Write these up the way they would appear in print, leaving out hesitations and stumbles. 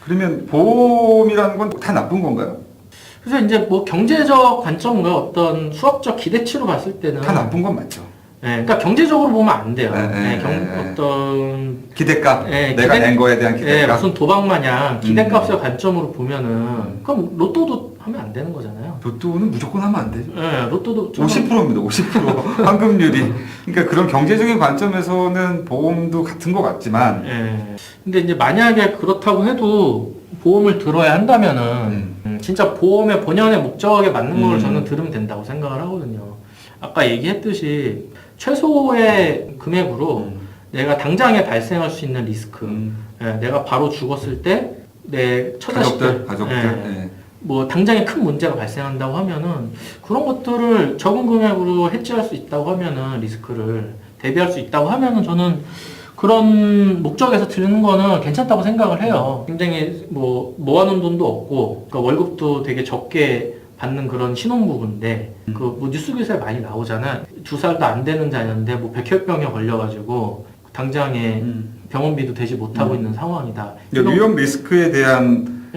그러면 보험이라는 건 다 나쁜 건가요? 그래서 이제 뭐 경제적 관점과 어떤 수학적 기대치로 봤을 때는 다 나쁜 건 맞죠. 네, 그러니까 경제적으로 보면 안 돼요. 네, 어떤 기대값, 내가 낸 거에 대한 기대값. 무슨 도박 마냥 기대값의 관점으로 보면은 그럼 로또도 하면 안 되는 거잖아요. 로또는 무조건 하면 안 되죠. 네, 로또도 50%입니다. 50% 환급률이. 그러니까 그런 경제적인 관점에서는 보험도 같은 것 같지만. 근데 이제 만약에 그렇다고 해도 보험을 들어야 한다면은 진짜 보험의 본연의 목적에 맞는 걸 저는 들으면 된다고 생각을 하거든요. 아까 얘기했듯이 최소의 금액으로 내가 당장에 발생할 수 있는 리스크, 내가 바로 죽었을 때 내 처자식들, 가족들, 뭐 당장에 큰 문제가 발생한다고 하면은 그런 것들을 적은 금액으로 해지할 수 있다고 하면은 리스크를 대비할 수 있다고 하면은 저는 그런 목적에서 드는 거는 괜찮다고 생각을 해요. 굉장히 뭐 모아놓은 돈도 없고, 그러니까 월급도 되게 적게 받는 그런 신혼부부인데, 그 뭐 뉴스 기사에 많이 나오잖아. 2살도 안 되는 자녀인데 뭐 백혈병에 걸려가지고 당장에 병원비도 되지 못하고 있는 상황이다. 위험 리스크에 대한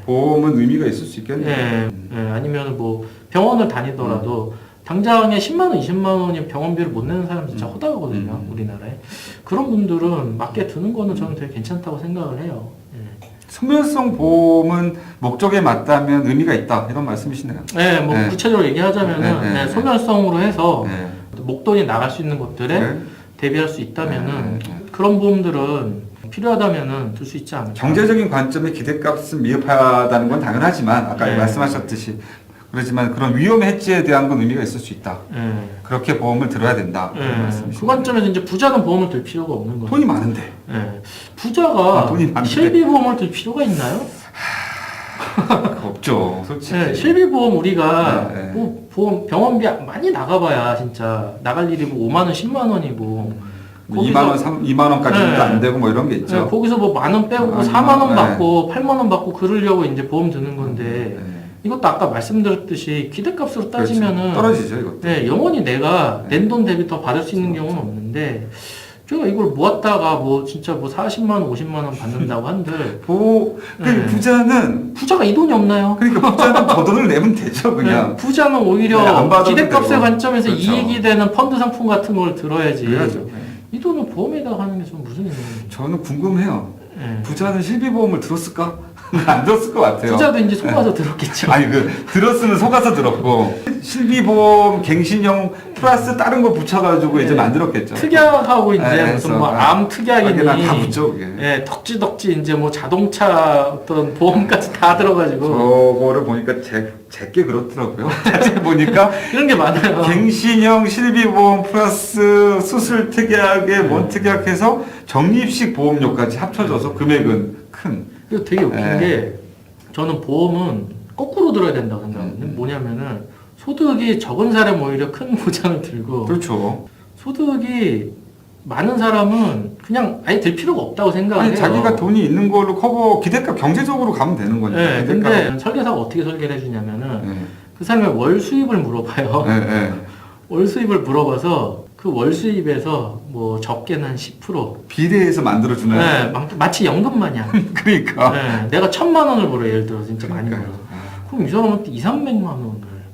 보험은 의미가 있을 수 있겠네요. 아니면 뭐 병원을 다니더라도 당장에 10만 원, 20만 원이 병원비를 못 내는 사람 진짜 허다하거든요, 우리나라에. 그런 분들은 맞게 드는 거는 저는 되게 괜찮다고 생각을 해요. 소멸성 보험은 목적에 맞다면 의미가 있다 이런 말씀이시네요. 네, 뭐 구체적으로 얘기하자면은 소멸성으로 해서 목돈이 나갈 수 있는 것들에 대비할 수 있다면은 그런 보험들은 필요하다면은 들 수 있지 않을까. 경제적인 관점의 기대값은 미흡하다는 건 당연하지만 아까 말씀하셨듯이 그렇지만 그런 위험 해지에 대한 건 의미가 있을 수 있다. 그렇게 보험을 들어야 된다. 그 관점에서 이제 부자는 보험을 들 필요가 없는 거죠. 돈이 많은데. 부자가 돈이 많은데. 실비보험을 들 필요가 있나요? 없죠, 솔직히. 실비보험 우리가 뭐 보험 병원비 많이 나가봐야 진짜 나갈 일이 뭐 5만 원, 10만 원이고. 2만 원, 2만 원까지도 안 되고 뭐 이런 게 있죠. 거기서 뭐 만 원 빼고 4만 원 받고 8만 원 받고 그러려고 이제 보험 드는 건데. 이것도 아까 말씀드렸듯이 기대값으로 따지면은 떨어지죠, 이것도. 영원히 내가 낸 돈 대비 더 받을 수 있는 경우는 없는데 제가 이걸 모았다가 뭐 진짜 뭐 40만 원, 50만 원 받는다고 한들 부자가 이 돈이 없나요? 그러니까 부자는 더 돈을 내면 되죠, 그냥. 부자는 오히려 기대값의 되고. 관점에서 그렇죠. 이익이 되는 펀드 상품 같은 걸 들어야지. 그래야죠. 이 돈을 보험에다 하는 게 좀 무슨 의미예요? 저는 궁금해요. 부자는 실비보험을 들었을까? 안 들었을 것 같아요. 부자도 이제 속아서 들었겠죠. 아니 들었으면 속아서 들었고 실비보험 갱신형 플러스 다른 거 붙여가지고 이제 만들었겠죠. 특약하고 이제 무슨 뭐 암 특약이니 다 붙죠 그게. 덕지덕지 이제 뭐 자동차 어떤 보험까지 다 들어가지고 저거를 보니까 제게 그렇더라고요. 자세히 보니까 이런 게 많아요. 갱신형 실비보험 플러스 수술 특약에 뭔 특약해서 적립식 보험료까지 합쳐져서 금액은 큰. 그리고 되게 웃긴 게 저는 보험은 거꾸로 들어야 된다고 생각하거든요. 뭐냐면은 소득이 적은 사람 오히려 큰 보장을 들고 그렇죠. 소득이 많은 사람은 그냥 아예 들 필요가 없다고 생각해요. 아니 자기가 돈이 있는 걸로 커버 기대값 경제적으로 가면 되는 거니까. 근데 설계사가 어떻게 설계를 해주냐면은 그 사람의 월 수입을 물어봐요. 월 수입을 물어봐서 그 월 수입에서 뭐 적게는 한 10% 비례해서 만들어주나요? 마치 연금 마냥. 그러니까. 내가 1,000만 원을 벌어 예를 들어 진짜 많이 벌어. 그럼 이 사람한테 2,300만 원을.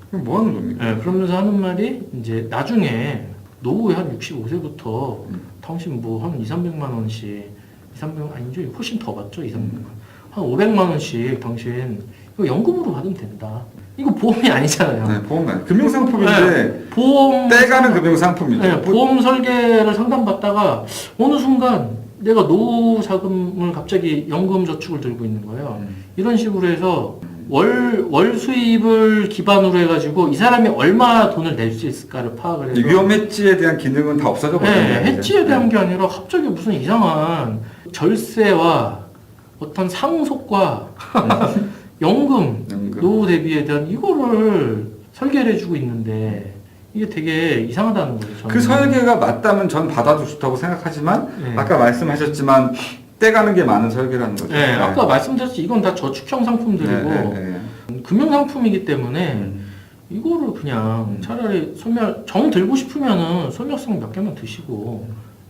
그럼 뭐 하는 겁니까? 그러면서 하는 말이 이제 나중에 노후에 한 65세부터 당신 뭐 한 2,300만 원씩 2,300만 아니죠? 훨씬 더 받죠? 2,300만 한 500만 원씩 당신 이거 연금으로 받으면 된다. 이거 보험이 아니잖아요. 네, 보험이 아니에요. 금융상품인데 보험 떼가는 금융상품이죠. 보험 설계를 상담받다가 어느 순간 내가 노후 자금을 갑자기 연금 저축을 들고 있는 거예요. 이런 식으로 해서 월 수입을 기반으로 해가지고 이 사람이 얼마 돈을 낼 수 있을까를 파악을 해서 위험 해지에 대한 기능은 다 없어져 버려요. 해지에 대한 게 아니라 갑자기 무슨 이상한 절세와 어떤 상속과 연금, 노후 대비에 대한 이거를 설계를 해주고 있는데 이게 되게 이상하다는 거죠. 저는. 그 설계가 맞다면 전 받아도 좋다고 생각하지만 아까 말씀하셨지만 떼가는 게 많은 설계라는 거죠. 아까 말씀드렸지 이건 다 저축형 상품들이고 금융상품이기 때문에 이거를 그냥 차라리 정 들고 싶으면은 소멸성 몇 개만 드시고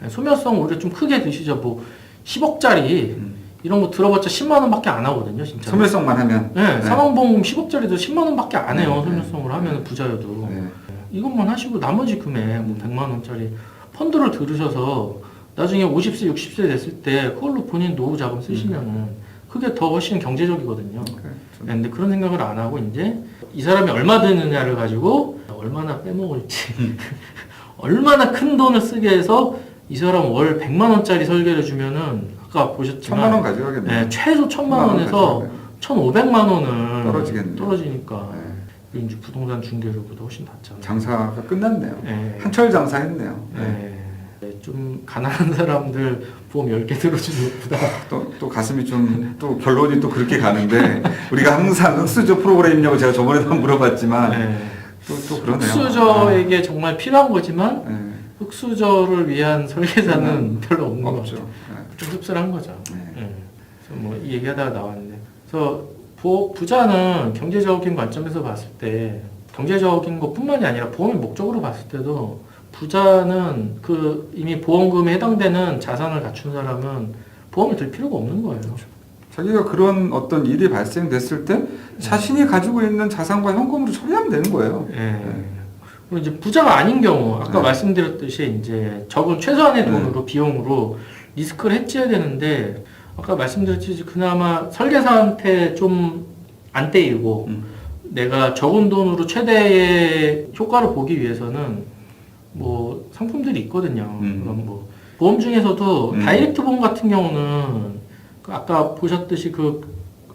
소멸성 오히려 좀 크게 드시죠. 뭐 10억짜리 이런 거 들어봤자 10만 원밖에 안 하거든요, 진짜. 소멸성만 하면. 네, 사망보험 10억짜리도 10만 원밖에 안 해요. 네, 소멸성으로 하면 부자여도. 네. 이것만 하시고 나머지 금액 뭐 100만 원짜리 펀드를 들으셔서 나중에 50세, 60세 됐을 때 그걸로 본인 노후 자금 쓰시면은 그게 더 훨씬 경제적이거든요. 네, 근데 그런 생각을 안 하고 이제 이 사람이 얼마 드느냐를 가지고 얼마나 빼먹을지 얼마나 큰 돈을 쓰게 해서 이 사람 월 100만 원짜리 설계를 해주면은 아까 보셨지만 1000만 원 가져가겠네. 네, 최소 1000만 원에서 1500만 원은 떨어지겠네요. 떨어지니까 네. 이제 부동산 중개료보다 훨씬 낫잖아요. 장사가 끝났네요. 네. 한철 장사했네요. 네. 좀 가난한 사람들 보험 10개 들어주는 것보다 또 가슴이 좀 또 결론이 또 그렇게 가는데 우리가 항상 흑수저 프로그램이냐고 제가 저번에도 한번 물어봤지만 네. 또 그러네요. 흑수저에게 정말 필요한 거지만 네. 흑수저를 위한 설계사는 별로 없는 것 없죠. 같아요. 네. 좀 씁쓸한 거죠. 네. 네. 그래서 뭐 이 얘기하다가 나왔는데 그래서 부자는 경제적인 관점에서 봤을 때 경제적인 것뿐만이 아니라 보험의 목적으로 봤을 때도 부자는 그 이미 보험금에 해당되는 자산을 갖춘 사람은 보험을 들 필요가 없는 거예요. 자기가 그런 어떤 일이 발생됐을 때 자신이 가지고 있는 자산과 현금으로 처리하면 되는 거예요. 예. 그리고 이제 부자가 아닌 경우 아까 네. 말씀드렸듯이 이제 적은 최소한의 돈으로 비용으로 리스크를 해지해야 되는데 아까 말씀드렸듯이 그나마 설계사한테 좀 안 떼이고 내가 적은 돈으로 최대의 효과를 보기 위해서는 뭐 상품들이 있거든요. 그럼 뭐 보험 중에서도 다이렉트 보험 같은 경우는 그 아까 보셨듯이 그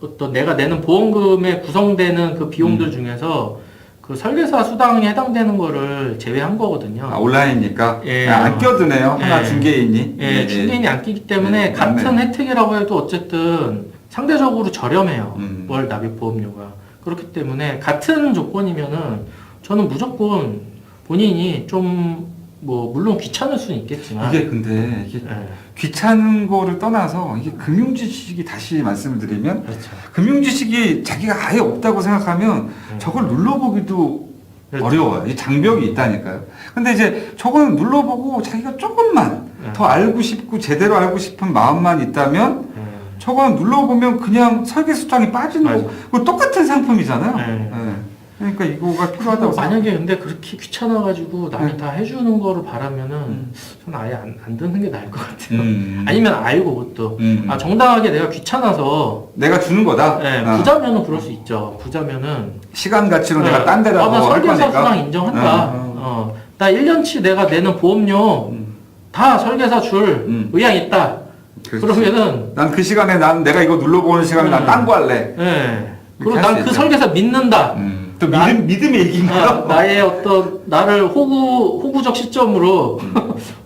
어떤 내가 내는 보험금에 구성되는 그 비용들 중에서 그 설계사 수당에 해당되는 거를 제외한 거거든요. 아, 온라인이니까 예. 안 껴드네요. 하나 예. 중개인이. 예, 중개인이 안 끼기 때문에 예, 같은 맞네. 혜택이라고 해도 어쨌든 상대적으로 저렴해요. 음. 월 납입 보험료가. 그렇기 때문에 같은 조건이면은 저는 무조건 본인이 좀 뭐 물론 귀찮을 수는 있겠지만 이게 근데 이게 예, 귀찮은 거를 떠나서 이게 금융지식이 다시 말씀을 드리면 그렇죠. 금융지식이 자기가 아예 없다고 생각하면 저걸 눌러보기도 그렇죠. 어려워요. 이 장벽이 있다니까요. 근데 이제 저거는 눌러보고 자기가 조금만 네. 더 알고 싶고 제대로 알고 싶은 마음만 있다면 예. 저거는 눌러보면 그냥 설계 수당이 빠지는 맞아요. 거. 그거 똑같은 상품이잖아요. 네. 예. 그러니까 이거가 필요하다고 만약에 근데 그렇게 귀찮아가지고 남이 네. 다 해주는 거를 바라면은 저는 아예 안 듣는 게 나을 것 같아요. 생각해요. 아니면 알고 그것도 음. 아 정당하게 내가 귀찮아서 내가 주는 거다. 예, 어. 부자면은 그럴 수 있죠. 부자면은 시간 가치로 내가 딴 데다 나 뭐 할 설계사 거니까. 수당 인정한다. 나 1년치 내가 내는 보험료 다 설계사 줄 의향 있다. 그렇지. 그러면은 난 그 시간에 난 내가 이거 눌러보는 시간에 난 딴 거 할래. 예. 그리고 이렇게 난 할수 그 있죠. 설계사 믿는다. 또 난- 믿음의 얘기인가요? 나의 어떤 나를 호구적 시점으로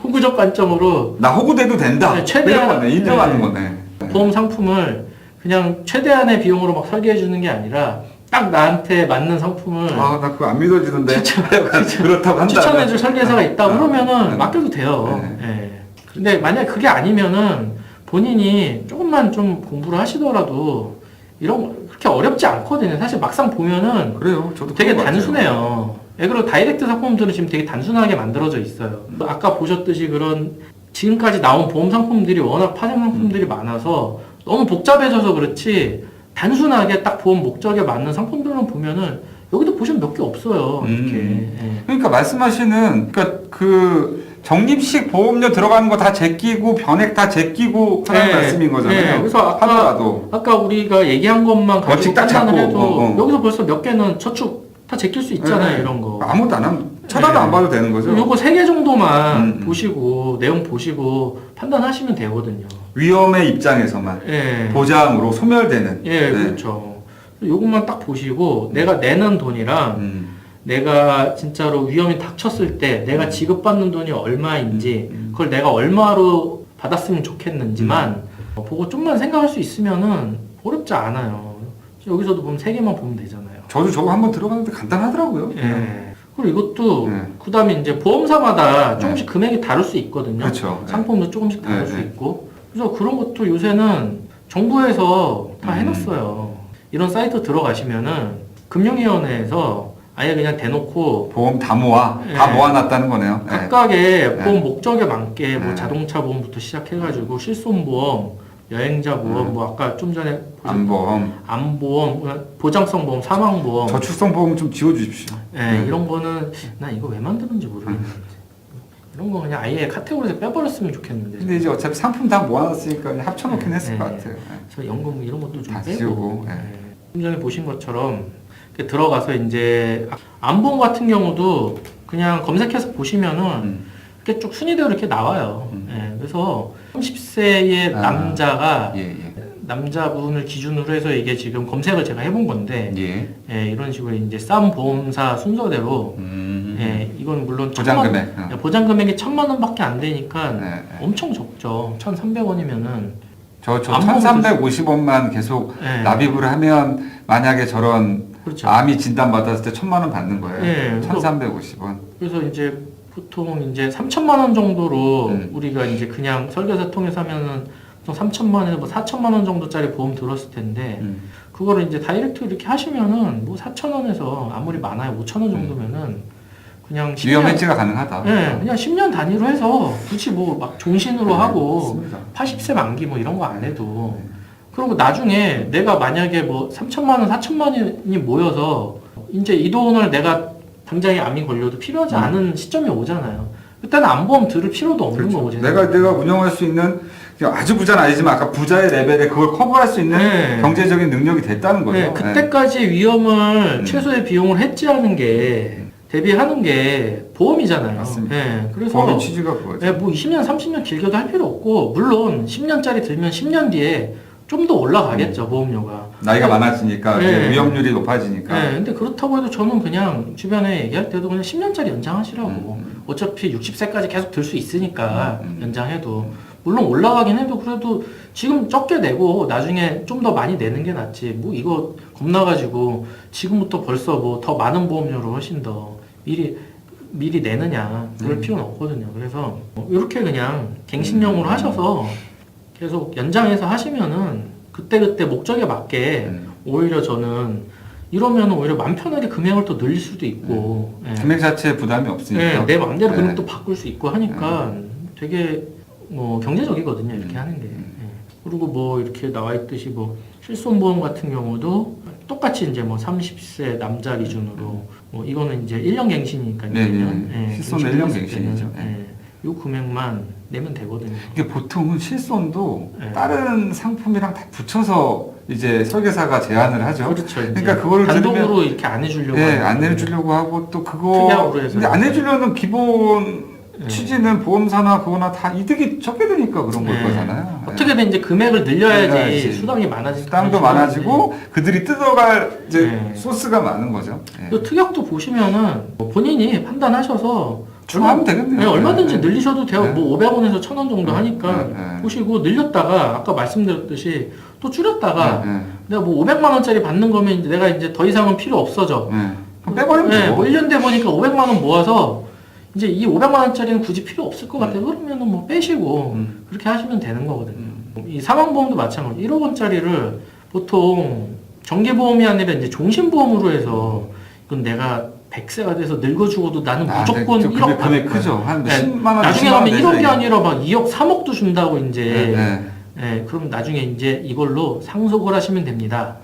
호구적 관점으로 나 호구돼도 된다. 네, 최대한- 이런 거네. 인정하는 네. 거네. 보험 상품을 그냥 최대한의 비용으로 막 설계해 주는 게 아니라 딱 나한테 맞는 상품을 아, 나 그거 안 믿어지던데. 추천- 그렇다고 한다. 추천해줄 설계사가 있다 네. 그러면은 네. 맡겨도 돼요. 네. 예. 근데 만약 그게 아니면은 본인이 조금만 좀 공부를 하시더라도 이런 거 그렇게 어렵지 않거든요. 사실 막상 보면은 그래요. 저도 되게 그런 것 같아요. 단순해요. 예, 그리고 다이렉트 상품들은 지금 되게 단순하게 만들어져 있어요. 아까 보셨듯이 그런 지금까지 나온 보험 상품들이 워낙 파생 상품들이 많아서 너무 복잡해져서 그렇지 단순하게 딱 보험 목적에 맞는 상품들만 보면은 여기도 보시면 몇 개 없어요. 이렇게. 예. 그러니까 말씀하시는 그러니까 그 적립식 보험료 들어가는 거 다 제끼고 변액 다 제끼고 하는 네. 말씀인 거잖아요. 네. 그래서 하더라도 아까 우리가 얘기한 것만 가지고 원칙 딱 판단을 잡고, 해도 여기서 벌써 몇 개는 저축 다 제낄 수 있잖아요. 네. 이런 거. 아무것도 안 하면 쳐다도 네. 안 봐도 되는 거죠. 요거 3개 정도만 음. 보시고 내용 보시고 판단하시면 되거든요. 위험의 입장에서만 예. 보장으로 소멸되는. 예, 네. 그렇죠. 요것만 딱 보시고 내가 내는 돈이랑 내가 진짜로 위험이 닥쳤을 때 내가 지급받는 돈이 얼마인지 그걸 내가 얼마로 받았으면 좋겠는지만 보고 좀만 생각할 수 있으면은 어렵지 않아요. 여기서도 보면 3개만 보면 되잖아요. 저도 저거 한번 들어봤는데 간단하더라고요. 예. 그리고 이것도 네. 그다음에 이제 보험사마다 네. 조금씩 금액이 다를 수 있거든요. 그렇죠. 네. 상품도 조금씩 다를 네, 수 네. 있고. 그래서 그런 것도 요새는 정부에서 다 해놨어요. 이런 사이트 들어가시면은 금융위원회에서 아예 그냥 대놓고 보험 다 모아 네. 다 모아놨다는 거네요. 네. 각각의 네. 보험 목적에 맞게 뭐 네. 자동차 보험부터 시작해가지고 실손보험, 여행자 보험, 뭐 아까 좀 전에 암보험, 보장성 보험, 사망보험, 저축성 보험 좀 지워주십시오. 네, 이런 거는 나 이거 왜 만드는지 모르겠는데 이런 거 그냥 아예 카테고리에서 빼버렸으면 좋겠는데. 근데 이제 어차피 상품 다 모아놨으니까 그냥 합쳐놓긴 했을 것 같아요. 그래서 연금 이런 것도 좀 다 빼고. 지우고. 좀 전에 보신 것처럼 이렇게 들어가서 이제 암보험 같은 경우도 그냥 검색해서 보시면은 이렇게 쭉 순위대로 이렇게 나와요. 그래서 30세의 남자가 남자분을 기준으로 해서 이게 지금 검색을 제가 해본 건데 이런 식으로 이제 싼 보험사 순서대로 이건 물론 보장 금액이 1,000만 원밖에 안 되니까 엄청 적죠. 1,300원이면은 저 1,350원만 계속 납입을 하면 만약에 저런 그렇죠. 암이 진단받았을 때 1,000만 원 받는 거예요. 1,350원. 그래서 이제 보통 이제 3,000만 원 정도로 우리가 이제 그냥 설계사 통해서 하면은 보통 3,000만 원에서 뭐 4,000만 원 정도짜리 보험 들었을 텐데 그거를 이제 다이렉트 이렇게 하시면은 뭐 4,000원에서 아무리 많아요 5,000원 정도면은 그냥 위험 해지가 가능하다. 그냥 10년 단위로 해서 굳이 뭐 막 종신으로 하고 맞습니다. 80세 만기 뭐 이런 거 안 해도 그리고 나중에 내가 만약에 뭐 3,000만 원, 4,000만 원이 모여서 이제 이 돈을 내가 당장에 암이 걸려도 필요하지 않은 시점이 오잖아요. 그때는 암보험 들을 필요도 없는 그렇죠. 거고. 내가 운영할 수 있는 아주 부자는 아니지만 아까 부자의 레벨에 그걸 커버할 수 있는 경제적인 능력이 됐다는 거죠. 그때까지 위험을 최소의 비용을 해지하는 게 대비하는 게 보험이잖아요. 맞습니다. 그래서 보험의 취지가 그거죠. 뭐 20년, 30년 길게도 할 필요 없고 물론 10년짜리 들면 10년 뒤에 좀 더 올라가겠죠 보험료가. 나이가 많아지니까 위험률이 높아지니까. 근데 그렇다고 해도 저는 그냥 주변에 얘기할 때도 그냥 10년짜리 연장하시라고. 어차피 60세까지 계속 들 수 있으니까 연장해도. 물론 올라가긴 해도 그래도 지금 적게 내고 나중에 좀 더 많이 내는 게 낫지. 뭐 이거 겁나가지고 지금부터 벌써 뭐 더 많은 보험료를 훨씬 더 미리 내느냐 그럴 필요는 없거든요. 그래서 이렇게 그냥 갱신형으로 하셔서 계속 연장해서 하시면은 그때그때 목적에 맞게 오히려 저는 이러면 오히려 마음 편하게 금액을 또 늘릴 수도 있고 금액 자체에 부담이 없으니까 내 마음대로 금액도 바꿀 수 있고 하니까 되게 뭐 경제적이거든요 이렇게 하는 게. 그리고 뭐 이렇게 나와 있듯이 뭐 실손보험 같은 경우도 똑같이 이제 뭐 30세 남자 기준으로 뭐 이거는 이제 1년 갱신이니까 실손은 1년 갱신이죠. 요 금액만 내면 되거든요. 이게 보통은 실손도 다른 상품이랑 다 붙여서 이제 설계사가 제안을 하죠. 그렇죠. 그러니까 그거를 단독으로 이렇게 안 해주려고. 안 해주려고 하고 또 그거. 특약으로 해서. 근데 안 해주려는 기본 취지는 보험사나 그거나 다 이득이 적게 되니까 그런 걸 거잖아요. 어떻게든 이제 금액을 늘려야지 수당이 많아지고. 수당도 많아지고 그들이 뜯어갈 이제 소스가 많은 거죠. 또 특약도 보시면은 뭐 본인이 판단하셔서 하면 되겠네요. 얼마든지 늘리셔도 돼요. 뭐 500원에서 1,000원 정도 하니까 보시고 늘렸다가 아까 말씀드렸듯이 또 줄였다가 내가 뭐 500만 원짜리 받는 거면 이제 내가 이제 더 이상은 필요 없어져. 그럼 빼버리면 되고. 뭐 1년 돼 보니까 500만 원 모아서 이제 이 500만 원짜리는 굳이 필요 없을 것 같아요. 그러면은 뭐 빼시고 그렇게 하시면 되는 거거든요. 이 사망보험도 마찬가지. 1억 원짜리를 보통 정기보험이 아니라 이제 종신보험으로 해서 이건 내가 100세가 돼서 늙어 죽어도 나는 무조건 1억 금액 크죠. 한 10만 원. 나중에 가면 1억이 아니라 막 2억, 3억도 준다고 이제. 그럼 나중에 이제 이걸로 상속을 하시면 됩니다.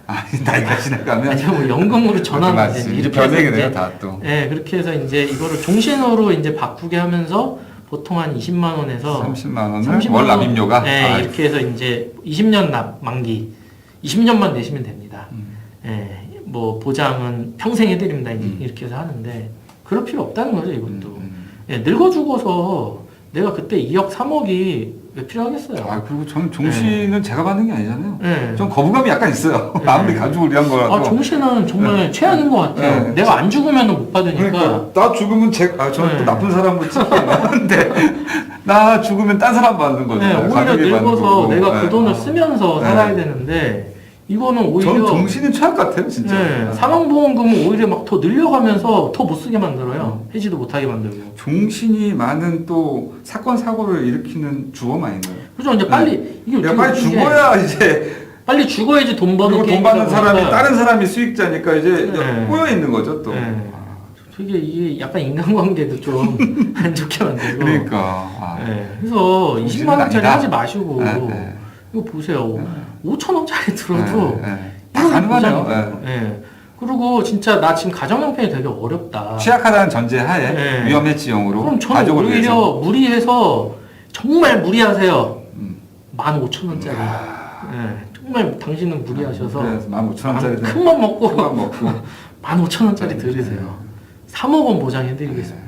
나이가 지나가면. 아니면 뭐 연금으로 전환. 이렇게 변하게 돼요, 다 또. 그렇게 해서 이제 이거를 종신으로 이제 바꾸게 하면서 보통 한 20만 원에서 30만 원을 월 납입료가. 이렇게 해서 이제 20년 납 만기 20년만 내시면 됩니다. 뭐 보장은 평생 해드립니다. 이렇게 해서 하는데 그럴 필요 없다는 거죠, 이것도. 늙어 죽어서 내가 그때 2억, 3억이 왜 필요하겠어요? 그리고 저는 종신은 제가 받는 게 아니잖아요. 좀 거부감이 약간 있어요. 아무리 가족을 위한 거라도. 종신은 정말 최악인 것 같아요. 내가 안 죽으면 못 받으니까. 그러니까 나 죽으면 저는 또 나쁜 사람으로 찍히는데 나 죽으면 딴 사람 받는 거죠. 오히려 늙어서 내가 그 돈을 쓰면서 살아야 되는데 이거는 오히려 저는 종신이 최악 같아요, 진짜. 사망보험금은 오히려 막 더 늘려가면서 더 못 쓰게 만들어요. 해지도 못하게 만들고. 종신이 많은 또 사건 사고를 일으키는 주범 아닌가요? 그죠? 이제 빨리 이게 빨리 죽어야 이제 빨리 죽어야지 돈 버는 그리고 돈 받는 사람이 다른 사람이 수익자니까 이제 꼬여 있는 거죠, 또. 되게 이게 약간 인간관계도 좀 안 좋게 만들고. 그러니까. 그래서 20만 원짜리 하지 마시고. 이거 보세요. 5,000원짜리 들어도 다 이런 가능하네요. 보장이 예. 그리고 진짜 나 지금 가정 형편이 되게 어렵다. 취약하다는 전제하에 위험 해지용으로 그럼 저는 가족을 오히려 위해서. 무리해서 정말 무리하세요. 15,000원짜리. 정말 당신은 무리하셔서 그래서 15,000원짜리 큰맘 먹고 큰맘 먹고 15,000원짜리 들으세요. 3억 원 보장해드리겠습니다.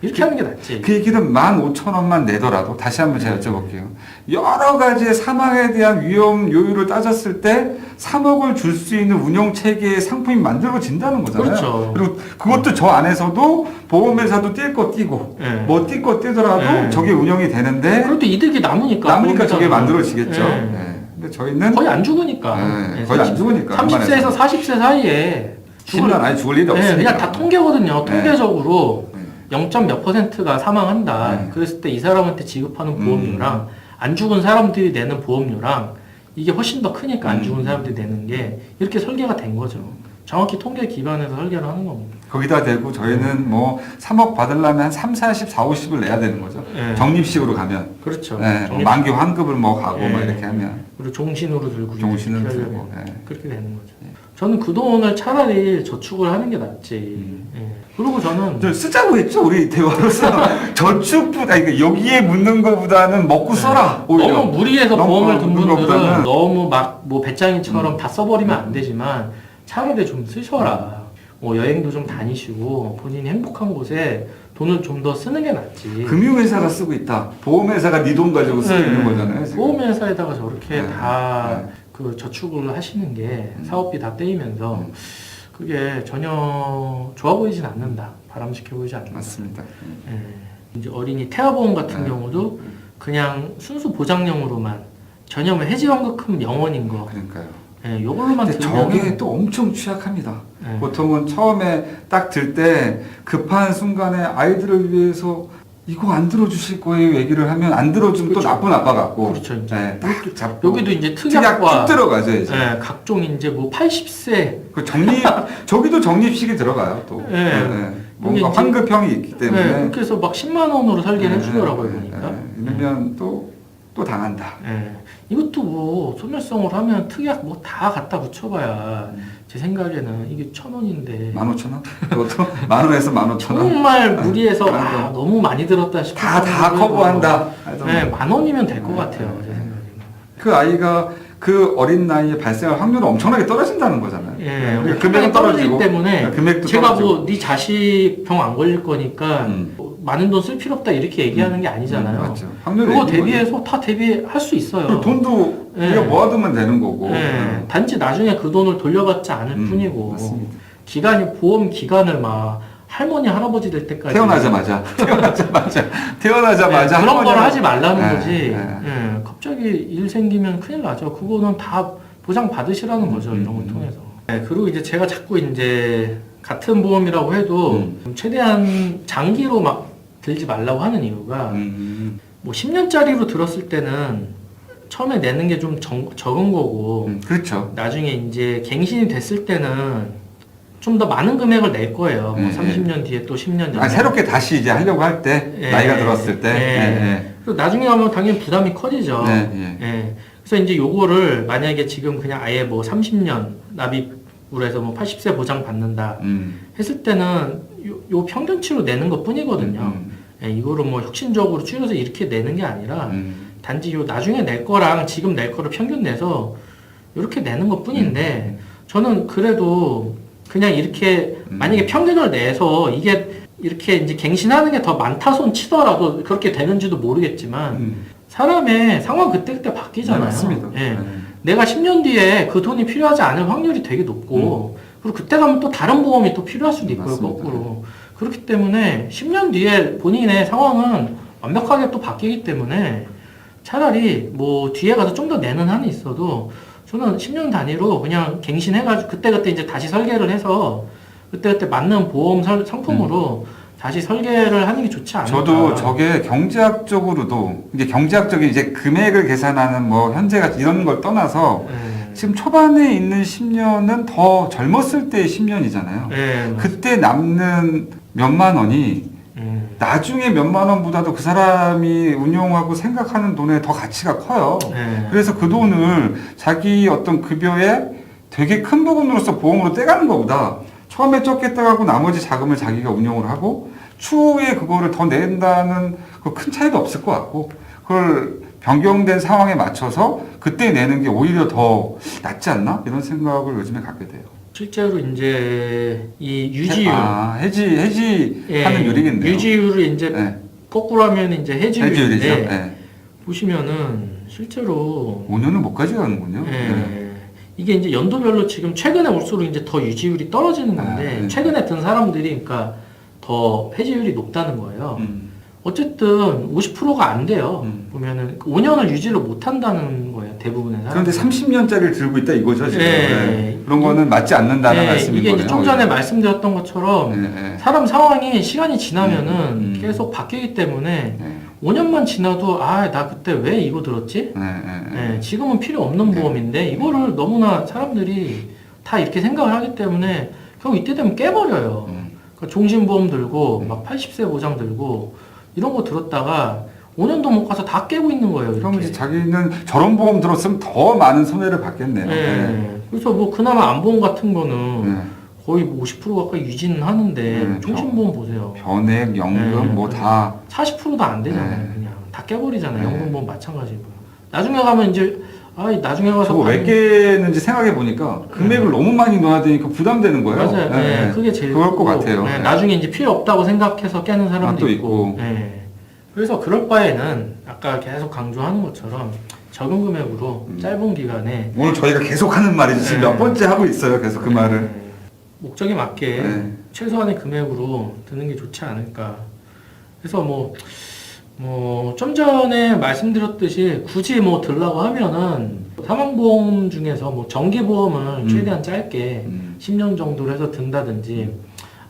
이렇게 하는 게 낫지. 그 얘기는 15,000원만 내더라도 다시 한번 제가 여쭤볼게요. 여러 가지의 사망에 대한 위험 요율을 따졌을 때 3억을 줄 수 있는 운용 체계의 상품이 만들어진다는 거잖아요. 그렇죠. 그리고 그것도 저 안에서도 보험회사도 뛸 거 뛰고 뭐 뛸 거 뛰더라도 저게 운영이 되는데 그래도 이득이 남으니까 저게 만들어지겠죠. 근데 저희는 거의 안 죽으니까. 거의 안 죽으니까. 30세에서 40세 사이에 10년 안에 죽을 일이 없으니까. 그냥 다 통계거든요. 통계적으로 0몇 %가 사망한다. 그랬을 때 이 사람한테 지급하는 보험료랑 안 죽은 사람들이 내는 보험료랑 이게 훨씬 더 크니까 안 죽은 사람들이 내는 게 이렇게 설계가 된 거죠. 정확히 통계 기반에서 설계를 하는 겁니다. 거기다 대고 저희는 뭐 3억 받으려면 한 3, 40, 4, 50을 내야 되는 거죠. 적립식으로 가면. 그렇죠. 뭐 만기 환급을 뭐 가고 뭐 이렇게 하면. 그리고 종신으로 들고. 종신으로 들고. 그렇게 되는 거죠. 저는 그 돈을 차라리 저축을 하는 게 낫지. 그리고 저는 쓰자고 했죠 우리 대화로서 저축보다 여기에 묻는 것보다는 먹고 써라. 오히려. 너무 무리해서 보험을 든 분들은 것보다는. 너무 막 뭐 배짱이처럼 다 써버리면 안 되지만 차라리 좀 쓰셔라. 뭐 여행도 좀 다니시고 본인이 행복한 곳에 돈을 좀 더 쓰는 게 낫지. 금융회사가 쓰고 있다. 보험회사가 네 돈 가지고 쓰고 있는 거잖아요. 지금. 보험회사에다가 저렇게 다 그 저축을 하시는 게 사업비 다 떼이면서 그게 전혀 좋아 보이진 않는다. 바람직해 보이지 않는다. 맞습니다. 이제 어린이 태아보험 같은 경우도 그냥 순수 보장용으로만 전혀 해지환급금 0원인 거. 그러니까요. 요걸로만 근데 들면은 저게 또 엄청 취약합니다. 보통은 처음에 딱 들 때 급한 순간에 아이들을 위해서 이거 안 들어주실 거예요 얘기를 하면 안 들어주면 또 나쁜 아빠 같고. 그렇죠. 이제 딱 잡고. 여기도 이제 특약 특약과 쭉 들어가죠 이제. 각종 이제 뭐 80세 그 저기도 적립식이 들어가요 또. 뭔가 이제 환급형이 있기 때문에. 그렇게 해서 막 10만 원으로 설계를 해주더라고요 보니까. 이러면 또 당한다. 이것도 뭐 소멸성으로 하면 특약 뭐 다 갖다 붙여봐야 제 생각에는 이게 1,000원인데 15,000원? 그것도 10,000원에서 15,000원? 정말 무리해서 너무 많이 들었다 싶을 다 커버한다. 10,000원이면 될 것 같아요. 제 생각에는. 그 아이가 그 어린 나이에 발생할 확률은 엄청나게 떨어진다는 거잖아요. 금액은 금액은 떨어지고 때문에 금액도 제가 떨어지고. 뭐 네 자식 병 안 걸릴 거니까 뭐 많은 돈 쓸 필요 없다 이렇게 얘기하는 게 아니잖아요. 맞죠. 확률이 그거 있는 대비해서 다 대비할 수 있어요. 그 돈도 우리가 모아두면 되는 거고. 단지 나중에 그 돈을 돌려받지 않을 뿐이고. 맞습니다. 기간이 보험 기간을 막 할머니 할아버지 될 때까지 태어나자마자 그런 할머니하고- 걸 하지 말라는 네, 거지. 네. 갑자기 일 생기면 큰일 나죠. 그거는 다 보장 받으시라는 거죠. 이런 걸 통해서. 그리고 이제 제가 자꾸 이제 같은 보험이라고 해도 최대한 장기로 막 들지 말라고 하는 이유가 뭐 10년짜리로 들었을 때는 처음에 내는 게 좀 적은 거고 그렇죠. 나중에 이제 갱신이 됐을 때는 좀 더 많은 금액을 낼 거예요. 뭐 30년 뒤에 또 10년 전에. 새롭게 다시 이제 하려고 할 때 나이가 들었을 때. 그리고 나중에 가면 당연히 부담이 커지죠. 그래서 이제 요거를 만약에 지금 그냥 아예 뭐 30년 납입으로 해서 뭐 80세 보장 받는다 했을 때는 요 평균치로 내는 것 뿐이거든요. 이거를 뭐 혁신적으로 줄여서 이렇게 내는 게 아니라 단지 요 나중에 낼 거랑 지금 낼 거를 평균 내서 이렇게 내는 것 뿐인데 저는 그래도 그냥 이렇게 만약에 평균을 내서 이게 이렇게 이제 갱신하는 게 더 많다 손 치더라도 그렇게 되는지도 모르겠지만 사람의 상황 그때그때 바뀌잖아요. 맞습니다. 내가 10년 뒤에 그 돈이 필요하지 않을 확률이 되게 높고 그리고 그때 가면 또 다른 보험이 또 필요할 수도 있고요. 맞습니다. 거꾸로. 그렇기 때문에 10년 뒤에 본인의 상황은 완벽하게 또 바뀌기 때문에 차라리 뭐 뒤에 가서 좀 더 내는 한이 있어도 저는 10년 단위로 그냥 갱신해가지고 그때그때 이제 다시 설계를 해서 그때그때 맞는 보험 상품으로 다시 설계를 하는 게 좋지 않을까. 저도 저게 경제학적으로도 이제 경제학적인 이제 금액을 계산하는 뭐 현재가 이런 걸 떠나서 지금 초반에 있는 10년은 더 젊었을 때의 10년이잖아요. 그때 남는 몇만 원이 나중에 몇만 원보다도 그 사람이 운용하고 생각하는 돈에 더 가치가 커요. 그래서 그 돈을 자기 어떤 급여에 되게 큰 부분으로서 보험으로 떼가는 것보다 처음에 적게 떼가고 나머지 자금을 자기가 운용을 하고 추후에 그거를 더 낸다는 그 큰 차이도 없을 것 같고 그걸 변경된 상황에 맞춰서 그때 내는 게 오히려 더 낫지 않나? 이런 생각을 요즘에 갖게 돼요. 실제로 이제 이 유지율, 해지하는 유리겠네요. 유지율을 이제 네. 거꾸로 하면 이제 해지율인데 해지율이죠. 네. 보시면은 실제로 5년을 못 가져가는군요. 이게 이제 연도별로 지금 최근에 올수록 이제 더 유지율이 떨어지는 건데 최근에 든 사람들이 그러니까 더 해지율이 높다는 거예요. 어쨌든 50%가 안 돼요. 보면은 5년을 유지를 못 한다는 거예요. 대부분의 사람. 그런데 30년짜리를 들고 있다 이거죠, 지금. 네. 그런 거는 맞지 않는다는 말씀인 이게 거네요. 이제 좀 전에 말씀드렸던 것처럼 사람 상황이 시간이 지나면은 계속 바뀌기 때문에 5년만 지나도 나 그때 왜 이거 들었지? 지금은 필요 없는 보험인데 이거를 너무나 사람들이 다 이렇게 생각을 하기 때문에 결국 이때 되면 깨버려요. 그러니까 종신보험 들고 막 80세 보장 들고 이런 거 들었다가 5년도 못 가서 다 깨고 있는 거예요. 그럼 이렇게. 이제 자기는 저런 보험 들었으면 더 많은 손해를 받겠네요. 그래서 뭐 그나마 안보험 같은 거는 거의 50% 가까이 유지는 하는데 종신보험 보세요. 변액, 연금 뭐 다 40%도 안 되잖아요. 그냥 다 깨버리잖아요. 연금보험 마찬가지고요. 나중에 가면 이제 나중에 가서 저거 왜 깨는지 생각해 보니까 금액을 너무 많이 넣어야 되니까 부담되는 거예요. 맞아요. 그게 제일 그럴 것 같아요. 나중에 이제 필요 없다고 생각해서 깨는 사람도 또 있고. 그래서 그럴 바에는 아까 계속 강조하는 것처럼 적은 금액으로 짧은 기간에 오늘 저희가 계속 하는 말이지 지금 몇 번째 하고 있어요. 계속 그 말을 목적에 맞게 최소한의 금액으로 드는 게 좋지 않을까. 그래서 좀 전에 말씀드렸듯이 굳이 들라고 하면은 사망보험 중에서 정기보험을 최대한 짧게 10년 정도로 해서 든다든지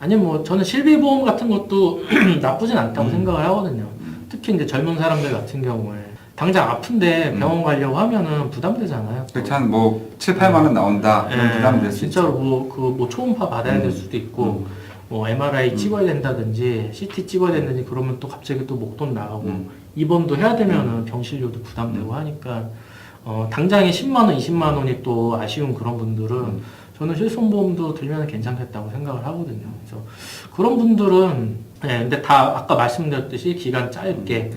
아니면 저는 실비보험 같은 것도 나쁘진 않다고 생각을 하거든요. 특히 이제 젊은 사람들 같은 경우에 당장 아픈데 병원 가려고 하면은 부담되잖아요. 그렇죠. 한 7, 8만 원 나온다. 그런 부담이 될 수 있죠. 진짜로 초음파 받아야 될 수도 있고 MRI 찍어야 된다든지 CT 찍어야 된다든지 그러면 또 갑자기 또 목돈 나가고 입원도 해야 되면은 병실료도 부담되고 하니까 당장에 10만 원, 20만 원이 또 아쉬운 그런 분들은 저는 실손보험도 들면 괜찮겠다고 생각을 하거든요. 그래서 그런 분들은 근데 다 아까 말씀드렸듯이 기간 짧게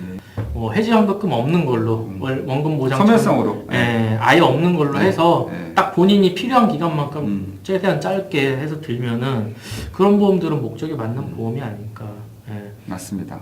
해지환급금 없는 걸로 원금 보장 소멸성으로 아예 없는 걸로 해서 딱 본인이 필요한 기간만큼 최대한 짧게 해서 들면은 그런 보험들은 목적에 맞는 보험이 아닐까. 맞습니다.